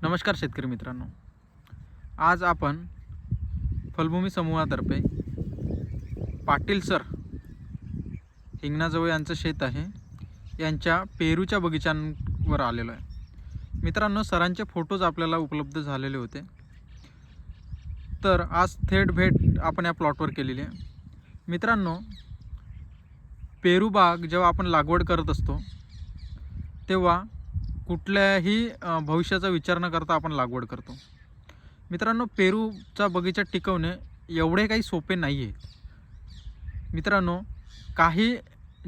नमस्कार शेतकरी मित्रांनो, आज आपण फलभूमी समूहातर्फे पाटील सर हिंगणाजवळ यांचं शेत आहे, यांच्या पेरूच्या बगीच्यांवर आलेलो आहे। मित्रांनो, सरांचे फोटोज आपल्याला उपलब्ध झालेले होते, तर आज थेट भेट आपण या प्लॉटवर केलेली आहे। मित्रांनो, पेरू बाग जेव्हा आपण लागवड करत असतो तेव्हा कुठल्याही भविष्याचा विचार न करता आपण लागवड करतो। मित्रांनो, पेरूचा बगीचा टिकवणे एवढे काही सोपे नाही आहे। मित्रांनो,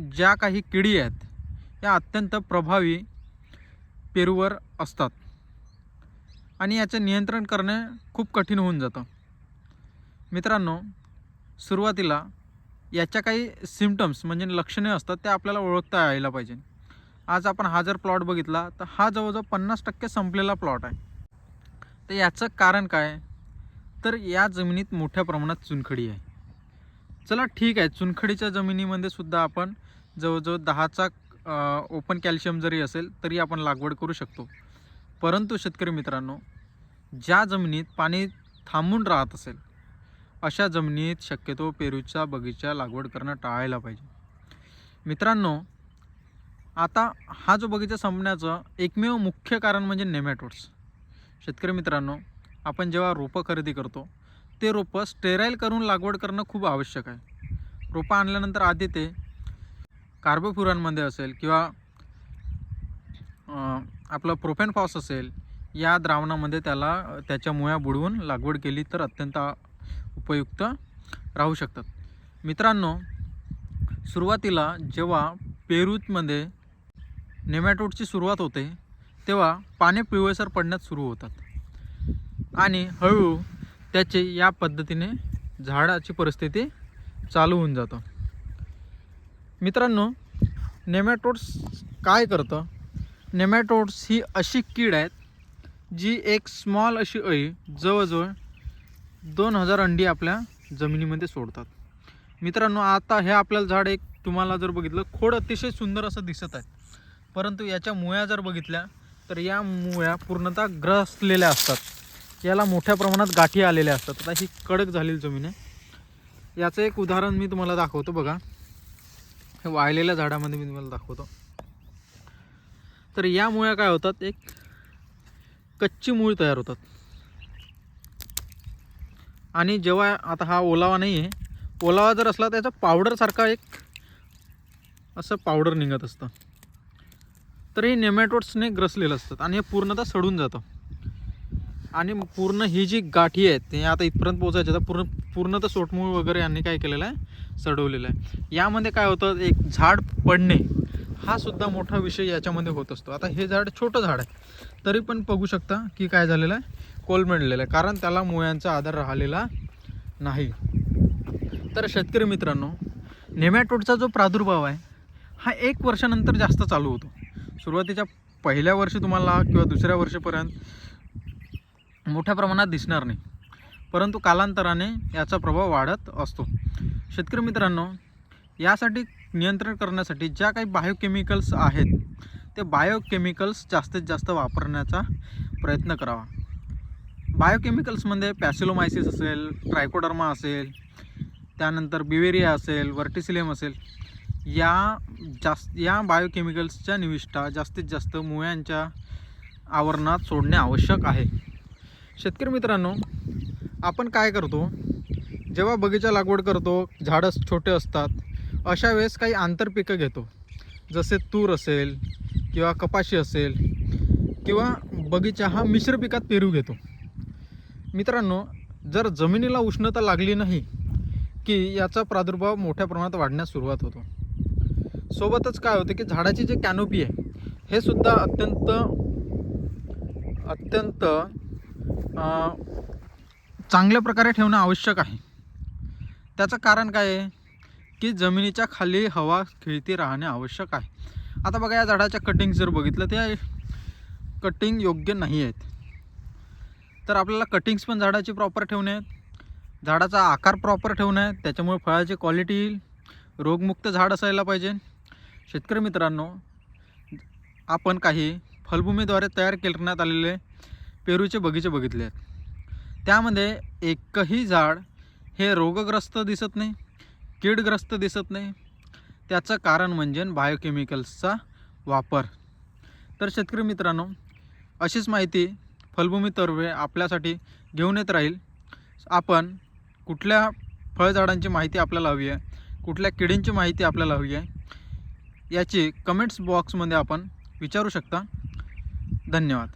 ज्या काही किडी आहेत या अत्यंत प्रभावी पेरूवर असतात आणि याचे नियंत्रण करणे खूप कठीण होऊन जातं। मित्रांनो, सुरुवातीला याच्या काही सिम्पटम्स म्हणजे लक्षणे असतात ते आपल्याला ओळखता यायला पाहिजे। आज आपण हा जर प्लॉट बघितला तर हा जवळजवळ 50% संपलेला प्लॉट आहे। तर याचं कारण काय? तर या जमिनीत मोठ्या प्रमाणात चुनखडी आहे। चला ठीक आहे, चुनखडीच्या जमिनीमध्ये सुद्धा आपण जवळजवळ 10चा ओपन कॅल्शियम जरी असेल तरी आपण लागवड करू शकतो। परंतु शेतकरी मित्रांनो, ज्या जमिनीत पाणी थांबून राहत असेल अशा जमिनीत शक्यतो पेरूचा बगीचा लागवड करणं टाळायला पाहिजे। मित्रांनो, आता हा जो बगीचा संपण्याचं एकमेव मुख्य कारण म्हणजे नेमॅटोड्स। शेतकरी मित्रांनो, आपण जेव्हा रोपं खरेदी करतो ते रोपं स्टेराईल करून लागवड करणं खूप आवश्यक आहे। रोपं आणल्यानंतर आधी ते कार्बोफ्युरॉनमध्ये असेल किंवा आपलं प्रोफेनफॉस असेल या द्रावणामध्ये त्याच्या मुळ्या बुडवून लागवड केली तर अत्यंत उपयुक्त राहू शकतात। मित्रांनो, सुरुवातीला जेव्हा पेरूमध्ये नेमॅटोडची सुरुवात होते तेव्हा पाने पिवळसर पडण्यास सुरू होतात आणि हळूहळू त्याचे या पद्धतीने झाडाची परिस्थिती चालू होऊन जातं। मित्रांनो, नेमॅटोड्स काय करतं? नेमॅटोड्स ही अशी कीड आहेत जी एक स्मॉल अशी अळी जवळजवळ 2000 अंडी आपल्या जमिनीमध्ये सोडतात। मित्रांनो, आता हे आपल्याला झाड एक तुम्हाला जर बघितलं खोड अतिशय सुंदर असं दिसत आहे, परंतु याच्या मुळ्या जर बघितल्या तर या मुळ्या पूर्णतः ग्रसलेल्या असतात। याला मोठ्या प्रमाणात गाठी आलेल्या असतात। आता ही कडक झालेली जमीन आहे। याचं एक उदाहरण मी तुम्हाला दाखवतो बघा। हे वाळलेल्या झाडामध्ये मी तुम्हाला दाखवतो। तर या मुळ्या काय होतात, एक कच्ची मूळ तयार होतात आणि जेव्हा आता हा ओलावा नाही आहे, ओलावा जर असला त्याचा पावडरसारखा एक असं पावडर निघत असतं, तर हे नेमॅटोड्सने ग्रसलेलं असतात आणि हे पूर्णतः सडून जातं आणि पूर्ण ही जी गाठी आहेत ते आता इथपर्यंत पोहोचायचे तर पूर्णतः सोटमूळ वगैरे यांनी काय केलेलं आहे, सडवलेलं आहे। यामध्ये काय होतं, एक झाड पडणे हा सुद्धा मोठा विषय याच्यामध्ये होत असतो। आता हे झाड छोटं झाड आहे तरी पण बघू शकता की काय झालेलं आहे, कोलमडलेलं आहे, कारण त्याला मुळ्यांचा आधार राहिलेला नाही। तर शेतकरी मित्रांनो, नेमॅटोडचा जो प्रादुर्भाव आहे हा 1 वर्षानंतर जास्त चालू होतो। सुरुवातीच्या पहिल्या वर्षी तुम्हाला किंवा दुसऱ्या वर्षीपर्यंत मोठ्या प्रमाणात दिसणार नाही, परंतु कालांतराने याचा प्रभाव वाढत असतो। शेतकरी मित्रांनो, यासाठी नियंत्रण करण्यासाठी ज्या काही बायोकेमिकल्स आहेत ते बायोकेमिकल्स जास्तीत जास्त वापरण्याचा प्रयत्न करावा। बायोकेमिकल्समध्ये पॅसिलोमायसिस असेल, ट्रायकोडर्मा असेल, त्यानंतर बिवेरिया असेल, वर्टिसिलियम असेल, या बायोकेमिकल्सच्या निविष्ठा जास्तीत जास्त मुळ्यांच्या आवरणात सोडणे आवश्यक आहे। शेतकरी मित्रांनो, आपण काय करतो, जेव्हा बगीचा लागवड करतो, झाडं छोटे असतात, अशा वेळेस काही आंतरपिकं घेतो, जसे तूर असेल किंवा कपाशी असेल किंवा बगीचा हा मिश्र पिकात पेरू घेतो। मित्रांनो, जर जमिनीला उष्णता लागली नाही की याचा प्रादुर्भाव मोठ्या प्रमाणात वाढण्यास सुरुवात होतो। सोबतच काय होते की झाडाची जी कॅनोपी आहे हे सुद्धा अत्यंत चांगल्या प्रकारे ठेवणं आवश्यक आहे। त्याचं कारण काय आहे की जमिनीच्या खाली हवा खेळती राहणे आवश्यक आहे। आता बघा, या झाडाच्या कटिंग जर बघितलं ते कटिंग योग्य नाही आहेत, तर आपल्याला कटिंग्स पण झाडाची प्रॉपर ठेवणे आहेत, झाडाचा आकार प्रॉपर ठेवणे आहे, त्याच्यामुळे फळाची क्वालिटी येईल, रोगमुक्त झाड असायला पाहिजे। शेतकरी मित्रांनो, आपण काही फलभूमीद्वारे तयार करण्यात आलेले पेरूचे बगीचे बघितले आहेत, त्यामध्ये एकही झाड हे रोगग्रस्त दिसत नाही, कीडग्रस्त दिसत नाही. त्याचं कारण म्हणजे बायोकेमिकल्सचा वापर. तर शेतकरी मित्रांनो, अशीच माहिती फलभूमी तर्फे आपल्यासाठी घेऊन येत राहील. आपण कुठल्या फळझाडांची माहिती आपल्याला हवी आहे, कुठल्या किडींची माहिती आपल्याला हवी आहे, याची कमेंट्स बॉक्समध्ये आपण विचारू शकता. धन्यवाद.